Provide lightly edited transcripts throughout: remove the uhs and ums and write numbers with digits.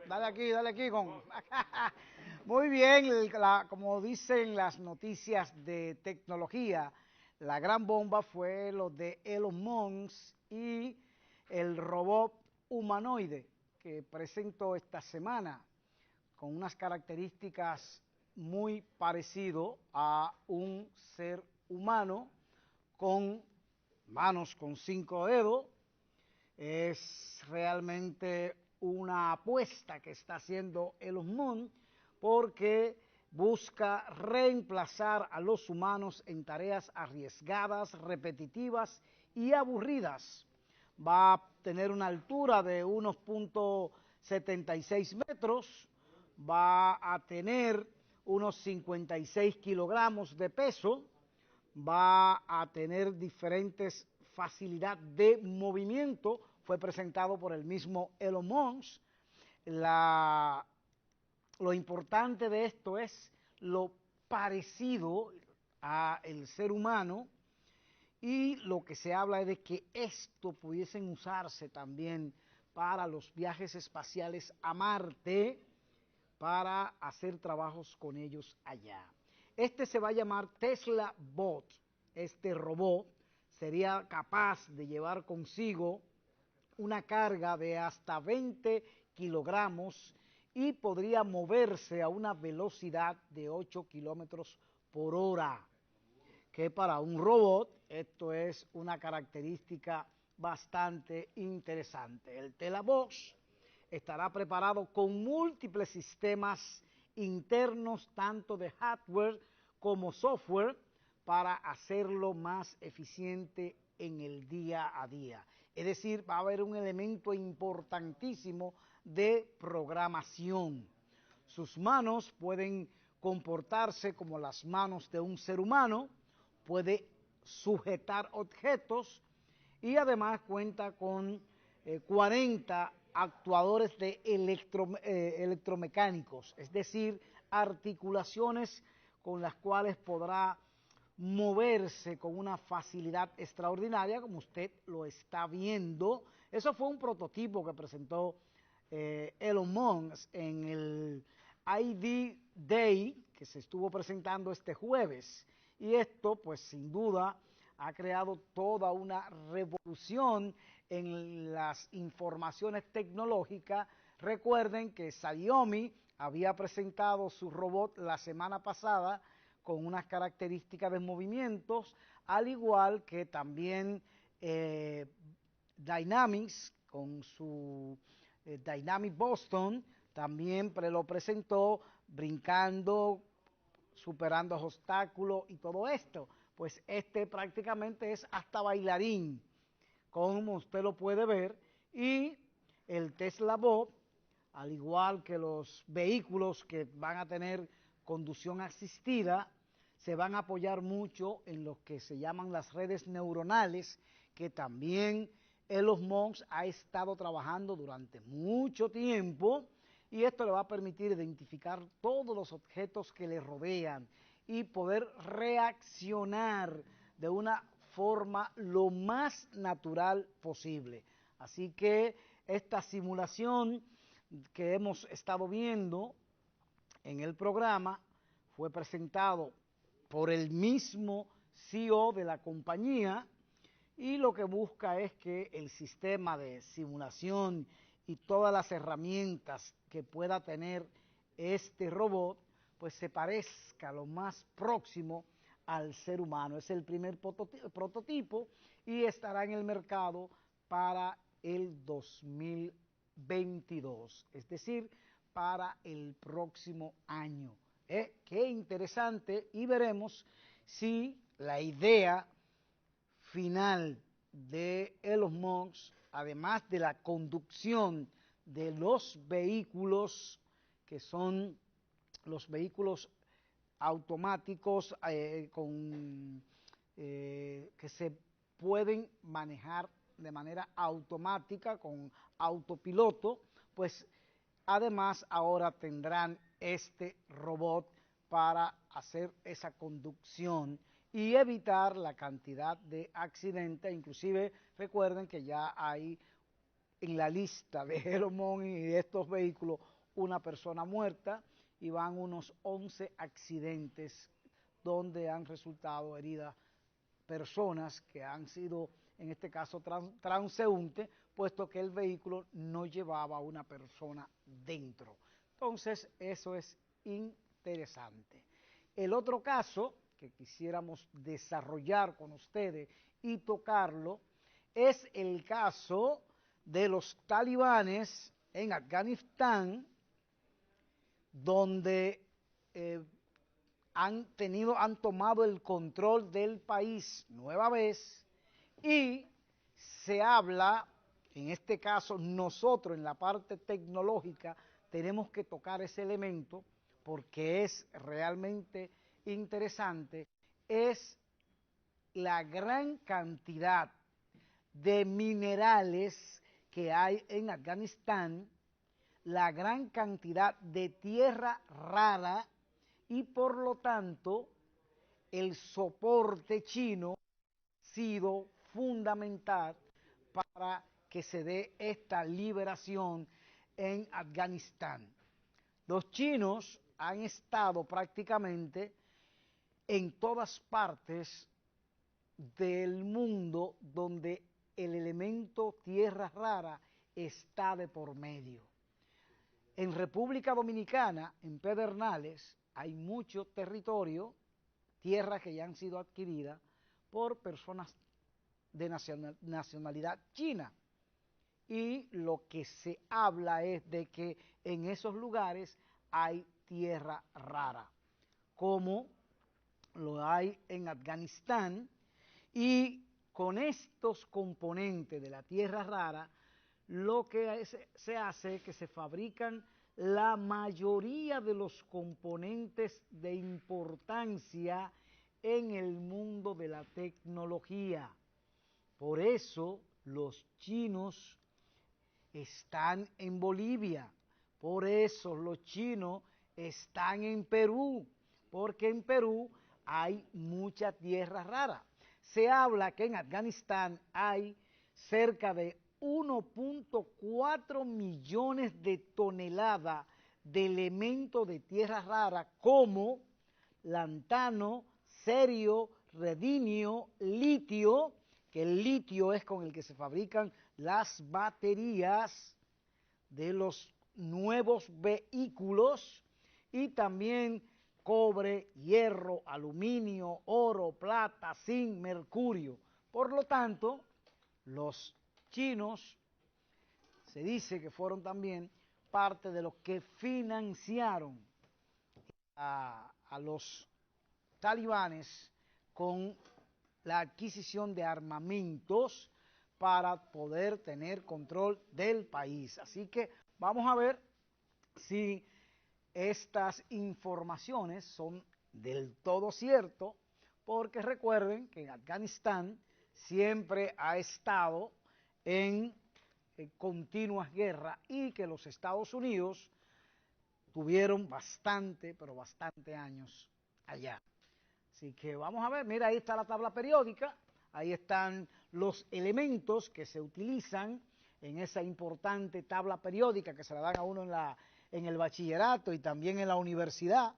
Dale aquí con... Muy bien, como dicen las noticias de tecnología, la gran bomba fue lo de Elon Musk y el robot humanoide que presentó esta semana con unas características muy parecido a un ser humano con manos con 5 dedos. Es realmente una apuesta que está haciendo Elon Musk porque busca reemplazar a los humanos en tareas arriesgadas, repetitivas y aburridas. Va a tener una altura de unos 76 metros, va a tener unos 56 kilogramos de peso, va a tener diferentes facilidad de movimiento, fue presentado por el mismo Elon Musk. Lo importante de esto es lo parecido al ser humano, y lo que se habla es de que esto pudiesen usarse también para los viajes espaciales a Marte, para hacer trabajos con ellos allá. Este se va a llamar Tesla Bot. Este robot sería capaz de llevar consigo una carga de hasta 20 kilogramos y podría moverse a una velocidad de 8 kilómetros por hora, que para un robot esto es una característica bastante interesante. El Telabox estará preparado con múltiples sistemas internos, tanto de hardware como software, para hacerlo más eficiente en el día a día. Es decir, va a haber un elemento importantísimo de programación. Sus manos pueden comportarse como las manos de un ser humano, puede sujetar objetos y además cuenta con 40 actuadores de electromecánicos, es decir, articulaciones con las cuales podrá moverse con una facilidad extraordinaria, como usted lo está viendo. Eso fue un prototipo que presentó Elon Musk en el ID Day, que se estuvo presentando este jueves, y esto pues sin duda ha creado toda una revolución en las informaciones tecnológicas. Recuerden que Xiaomi había presentado su robot la semana pasada con unas características de movimientos, al igual que también Dynamics con su Dynamic Boston también lo presentó brincando, superando obstáculos y todo esto. Pues este prácticamente es hasta bailarín, como usted lo puede ver, y el Tesla Bot, al igual que los vehículos que van a tener conducción asistida, se van a apoyar mucho en lo que se llaman las redes neuronales, que también Elon Musk ha estado trabajando durante mucho tiempo, y esto le va a permitir identificar todos los objetos que le rodean y poder reaccionar de una forma lo más natural posible. Así que esta simulación que hemos estado viendo en el programa fue presentado por el mismo CEO de la compañía, y lo que busca es que el sistema de simulación y todas las herramientas que pueda tener este robot pues se parezca lo más próximo al ser humano. Es el primer prototipo y estará en el mercado para el 2022, es decir, para el próximo año. Qué interesante, y veremos si la idea final de Elon Musk, además de la conducción de los vehículos, que son los vehículos automáticos que se pueden manejar de manera automática con autopiloto, pues además ahora tendrán este robot para hacer esa conducción y evitar la cantidad de accidentes. Inclusive recuerden que ya hay en la lista de Elon Musk y de estos vehículos una persona muerta y van unos 11 accidentes donde han resultado heridas personas que han sido, en este caso, transeúntes, puesto que el vehículo no llevaba a una persona dentro. Entonces, eso es interesante. El otro caso que quisiéramos desarrollar con ustedes y tocarlo es el caso de los talibanes en Afganistán, donde han tomado el control del país nueva vez, y se habla, en este caso nosotros en la parte tecnológica tenemos que tocar ese elemento porque es realmente interesante, es la gran cantidad de minerales que hay en Afganistán, la gran cantidad de tierra rara y por lo tanto el soporte chino ha sido fundamental para que se dé esta liberación en Afganistán. Los chinos han estado prácticamente en todas partes del mundo donde el elemento tierra rara está de por medio. En República Dominicana, en Pedernales, hay mucho territorio, tierras que ya han sido adquiridas por personas de nacionalidad china. Y lo que se habla es de que en esos lugares hay tierra rara, como lo hay en Afganistán, y con estos componentes de la tierra rara, lo que se hace es que se fabrican la mayoría de los componentes de importancia en el mundo de la tecnología. Por eso los chinos están en Bolivia, por eso los chinos están en Perú, porque en Perú hay mucha tierra rara. Se habla que en Afganistán hay cerca de 1.4 millones de toneladas de elementos de tierra rara como lantano, cerio, redinio, litio, que el litio es con el que se fabrican las baterías de los nuevos vehículos, y también cobre, hierro, aluminio, oro, plata, zinc, mercurio. Por lo tanto, los chinos se dice que fueron también parte de los que financiaron a los talibanes con la adquisición de armamentos para poder tener control del país. Así que vamos a ver si estas informaciones son del todo ciertas, porque recuerden que en Afganistán siempre ha estado en continuas guerras y que los Estados Unidos tuvieron bastante, pero bastante años allá. Así que vamos a ver, mira, ahí está la tabla periódica, ahí están los elementos que se utilizan en esa importante tabla periódica que se la dan a uno en el bachillerato y también en la universidad.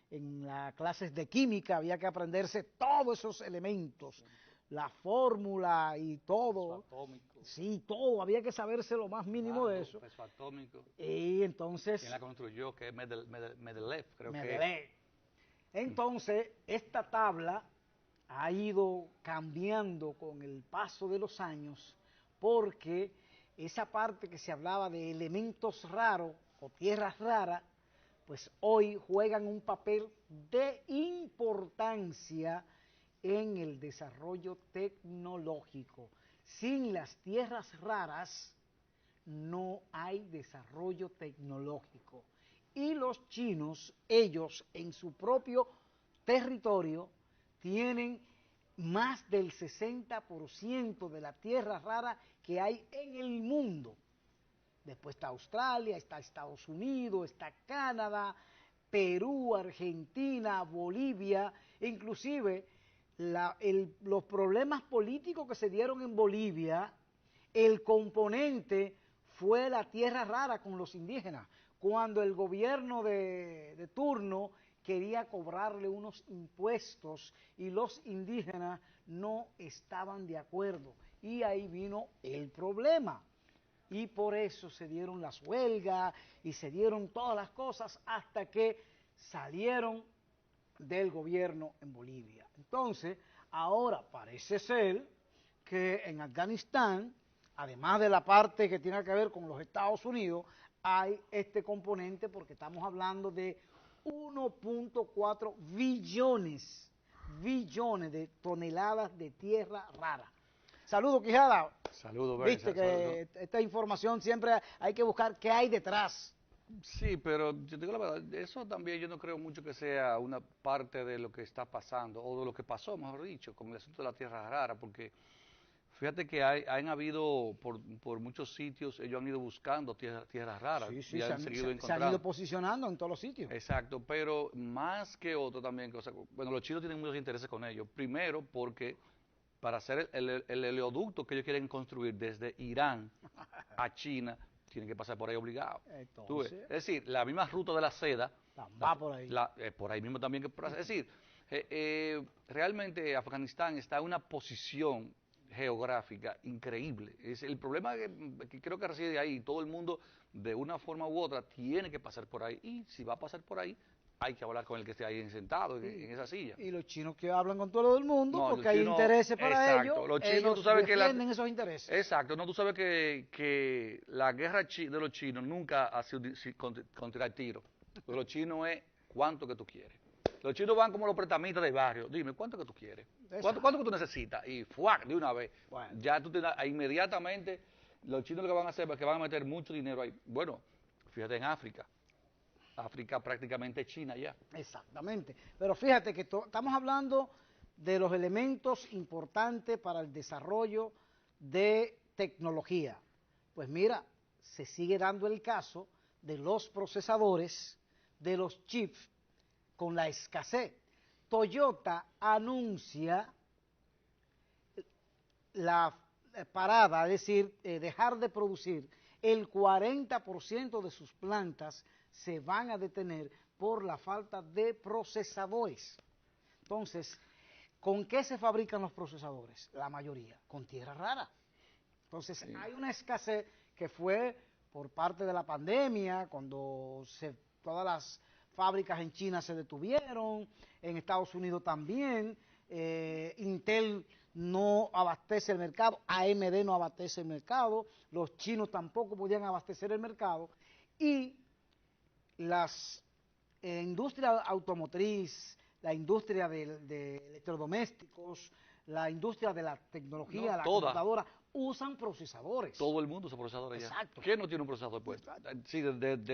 En las clases de química había que aprenderse todos esos elementos, la fórmula y todo. Peso atómico. Sí, todo, había que saberse lo más mínimo de eso. Peso atómico. Y entonces... ¿Quién la construyó? Que es Mendeleev, creo Mendeleev. Entonces, esta tabla ha ido cambiando con el paso de los años, porque esa parte que se hablaba de elementos raros o tierras raras, pues hoy juegan un papel de importancia en el desarrollo tecnológico. Sin las tierras raras no hay desarrollo tecnológico. Y los chinos, ellos en su propio territorio, tienen más del 60% de la tierra rara que hay en el mundo. Después está Australia, está Estados Unidos, está Canadá, Perú, Argentina, Bolivia, inclusive los problemas políticos que se dieron en Bolivia, el componente fue la tierra rara con los indígenas, cuando el gobierno de turno quería cobrarle unos impuestos y los indígenas no estaban de acuerdo. Y ahí vino el problema. Y por eso se dieron las huelgas y se dieron todas las cosas hasta que salieron del gobierno en Bolivia. Entonces, ahora parece ser que en Afganistán, además de la parte que tiene que ver con los Estados Unidos, hay este componente porque estamos hablando de 1.4 billones de toneladas de tierra rara. Saludos, Quijada. Saludos, Bernie. Viste que esta información siempre hay que buscar qué hay detrás. Sí, pero yo digo la verdad, eso también yo no creo mucho que sea una parte de lo que está pasando, o de lo que pasó, mejor dicho, con el asunto de la tierra rara, porque fíjate que han habido, por muchos sitios, ellos han ido buscando tierras raras Sí, sí, y se han seguido han encontrando. ido posicionando en todos los sitios. Exacto, pero más que otro también, o sea, bueno, los chinos tienen muchos intereses con ellos. Primero, porque para hacer el oleoducto que ellos quieren construir desde Irán a China, tienen que pasar por ahí obligado. ¿Tú ves? Entonces, Es decir, la misma ruta de la seda, va por ahí. por ahí mismo también. Es decir, realmente Afganistán está en una posición geográfica increíble. El problema que creo que reside ahí, todo el mundo de una forma u otra tiene que pasar por ahí, y si va a pasar por ahí, hay que hablar con el que esté ahí sentado en esa silla. Y los chinos que hablan con todo el mundo No, porque los hay chinos, intereses para exacto, ellos, los chinos, ellos tú sabes que defienden esos intereses. exacto, no, tú sabes que la guerra de los chinos nunca ha sido con tirar tiro. Los chinos es cuánto que tú quieres. Los chinos van como los pretamitas del barrio. Dime, ¿cuánto que tú quieres? ¿Cuánto que tú necesitas? Y ¡fuac! De una vez. Bueno. Ya tú inmediatamente, los chinos lo que van a hacer es que van a meter mucho dinero ahí. Bueno, fíjate en África. África prácticamente China ya. Exactamente. Pero fíjate que estamos hablando de los elementos importantes para el desarrollo de tecnología. Pues mira, se sigue dando el caso de los procesadores, de los chips, con la escasez. Toyota anuncia la parada, es decir, dejar de producir. El 40% de sus plantas se van a detener por la falta de procesadores. Entonces, ¿con qué se fabrican los procesadores? La mayoría, con tierra rara. Entonces, sí, hay una escasez que fue por parte de la pandemia, cuando todas las fábricas en China se detuvieron, en Estados Unidos también, Intel no abastece el mercado, AMD no abastece el mercado, los chinos tampoco podían abastecer el mercado, y las industria automotriz, la industria de electrodomésticos, la industria de la tecnología, la computadora, usan procesadores. Todo el mundo usa procesadores. Exacto. Ya. ¿Quién no tiene un procesador puesto? Sí,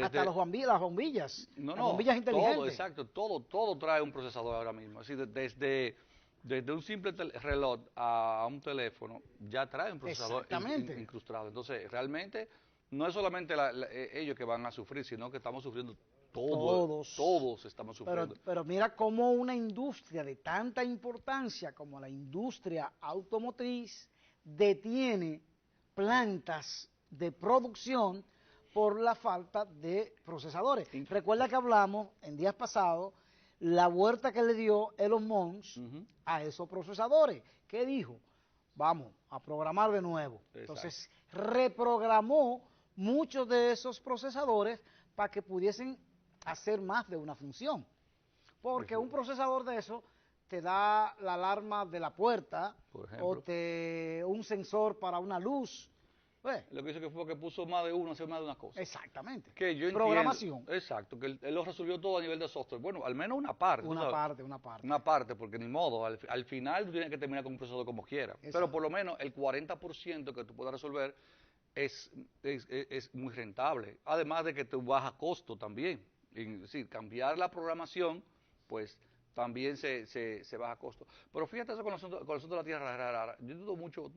hasta las bombillas. No, las bombillas inteligentes. Todo, exacto. Todo trae un procesador ahora mismo. Así, desde un simple reloj a un teléfono, ya trae un procesador incrustado. Entonces, realmente, no es solamente ellos que van a sufrir, sino que estamos sufriendo todos estamos sufriendo. Pero mira cómo una industria de tanta importancia como la industria automotriz detiene plantas de producción por la falta de procesadores. Recuerda que hablamos en días pasados la vuelta que le dio Elon Musk a esos procesadores. ¿Qué dijo? Vamos a programar de nuevo. Exacto. Entonces reprogramó muchos de esos procesadores para que pudiesen hacer más de una función. Porque un procesador de eso te da la alarma de la puerta, por ejemplo, o un sensor para una luz. Lo que hizo que fue que puso más de uno, hacer más de una cosa. Exactamente. Que yo programación. Entiendo, exacto, que él lo resolvió todo a nivel de software. Bueno, al menos una parte. Una parte, porque ni modo, al final tú tienes que terminar con un procesador como quiera. Exacto. Pero por lo menos el 40% que tú puedas resolver es muy rentable. Además de que te baja costo también. Es decir, cambiar la programación, pues también se baja costo. Pero fíjate eso con el asunto de la tierra rara. Yo dudo mucho,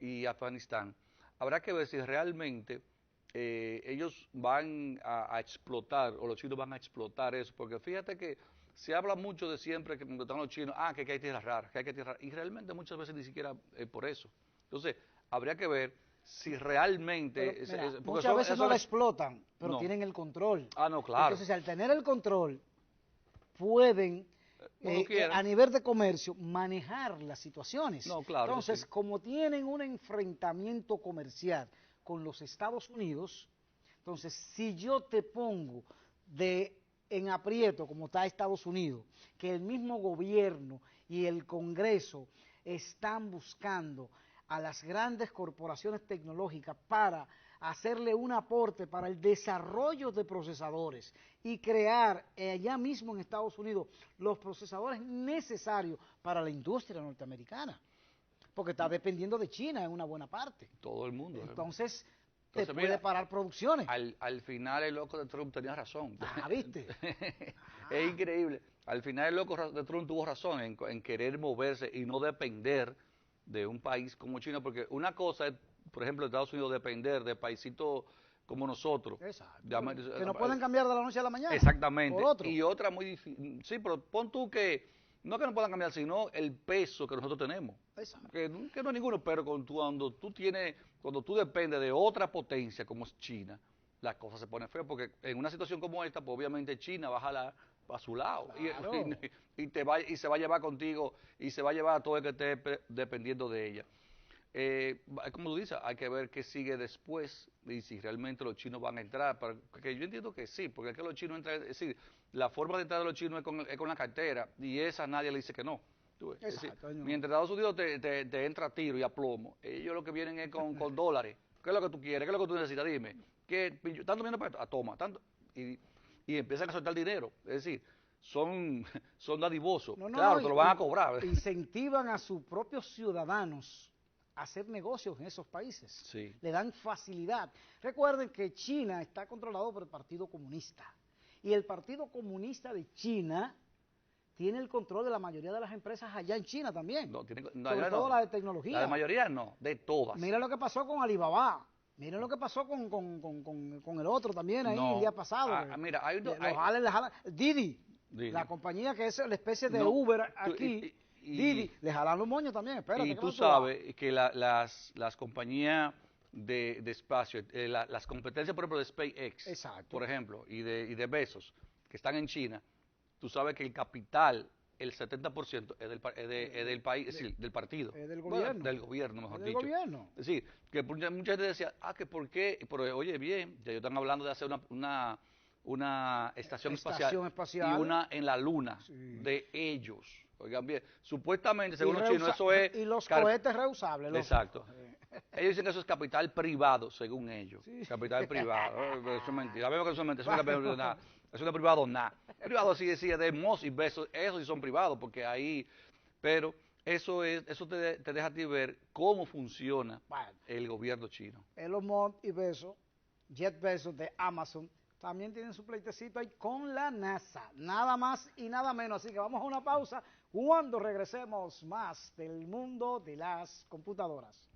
y Afganistán. Habrá que ver si realmente ellos van a explotar, o los chinos van a explotar eso, porque fíjate que se habla mucho de siempre que cuando están los chinos, que hay tierras raras, que hay tierras raras, y realmente muchas veces ni siquiera por eso. Entonces, habría que ver si realmente... Mira, porque muchas veces no la explotan, pero tienen el control. Ah, no, claro. Entonces, al tener el control, pueden, a nivel de comercio, manejar las situaciones. No, claro. Entonces, Sí. como tienen un enfrentamiento comercial con los Estados Unidos, entonces, si yo te pongo en aprieto, como está Estados Unidos, que el mismo gobierno y el Congreso están buscando a las grandes corporaciones tecnológicas para hacerle un aporte para el desarrollo de procesadores y crear allá mismo en Estados Unidos los procesadores necesarios para la industria norteamericana, porque está dependiendo de China en una buena parte. Todo el mundo. Entonces te puede parar producciones. Al final el loco de Trump tenía razón. Ah, ¿viste? Es increíble. Al final el loco de Trump tuvo razón en querer moverse y no depender de un país como China, porque una cosa es, por ejemplo, Estados Unidos depender de paisitos como nosotros. Exacto. Que no pueden cambiar de la noche a la mañana. Exactamente. Por otro. Y otra muy difícil. Sí, pero pon tú que no puedan cambiar, sino el peso que nosotros tenemos. Exacto. Que no es ninguno, pero cuando tú dependes de otra potencia como es China, las cosas se ponen feas, porque en una situación como esta, pues obviamente China baja a su lado Claro. y se va a llevar contigo y se va a llevar a todo el que esté dependiendo de ella. Como tú dices, hay que ver qué sigue después y si realmente los chinos van a entrar, porque yo entiendo que sí, porque es que los chinos entran, es decir, la forma de entrar de los chinos es con la cartera y esa nadie le dice que no. Exacto, decir, mientras Estados Unidos te entra a tiro y a plomo, ellos lo que vienen es con dólares. ¿Qué es lo que tú quieres? ¿Qué es lo que tú necesitas? Dime. ¿Tanto dinero para esto? Toma. Tanto. Y empiezan a soltar dinero. Es decir, son dadivosos. Claro, te lo van a cobrar. Incentivan a sus propios ciudadanos a hacer negocios en esos países. Sí. Le dan facilidad. Recuerden que China está controlado por el Partido Comunista. Y el Partido Comunista de China tiene el control de la mayoría de las empresas allá en China también. Sobre todo la de tecnología. La mayoría no, de todas. Mira lo que pasó con Alibaba. Miren lo que pasó con el otro también ahí el día pasado. Mira, Didi, la compañía que es la especie de Uber aquí. Didi, le jalan los moños también. Espérate, y tú sabes que las compañías de espacio, las competencias, por ejemplo, de SpaceX, exacto, por ejemplo, y de Bezos, que están en China, tú sabes que el capital, el 70% es del país, es decir, del partido. Es del gobierno. Bueno, del gobierno, mejor dicho. Del gobierno. Es decir, que mucha gente decía, que ¿por qué? Pero oye, bien, ya ellos están hablando de hacer una estación espacial y una en la luna, de ellos. Oigan bien, supuestamente, según los chinos, eso es... Y los cohetes reusables. Exacto. Ellos dicen que eso es capital privado, según ellos. Sí. Capital privado. Eso es mentira. Sabemos que eso es mentira. Eso no es nada. Eso no es privado, nada. Privado sí decía de Moss y Bezos. Eso sí son privados, porque ahí... Pero eso te deja a ti ver cómo funciona el gobierno chino. Elon Musk y Bezos, Jeff Bezos de Amazon, también tienen su pleitecito ahí con la NASA. Nada más y nada menos. Así que vamos a una pausa. Cuando regresemos más del mundo de las computadoras.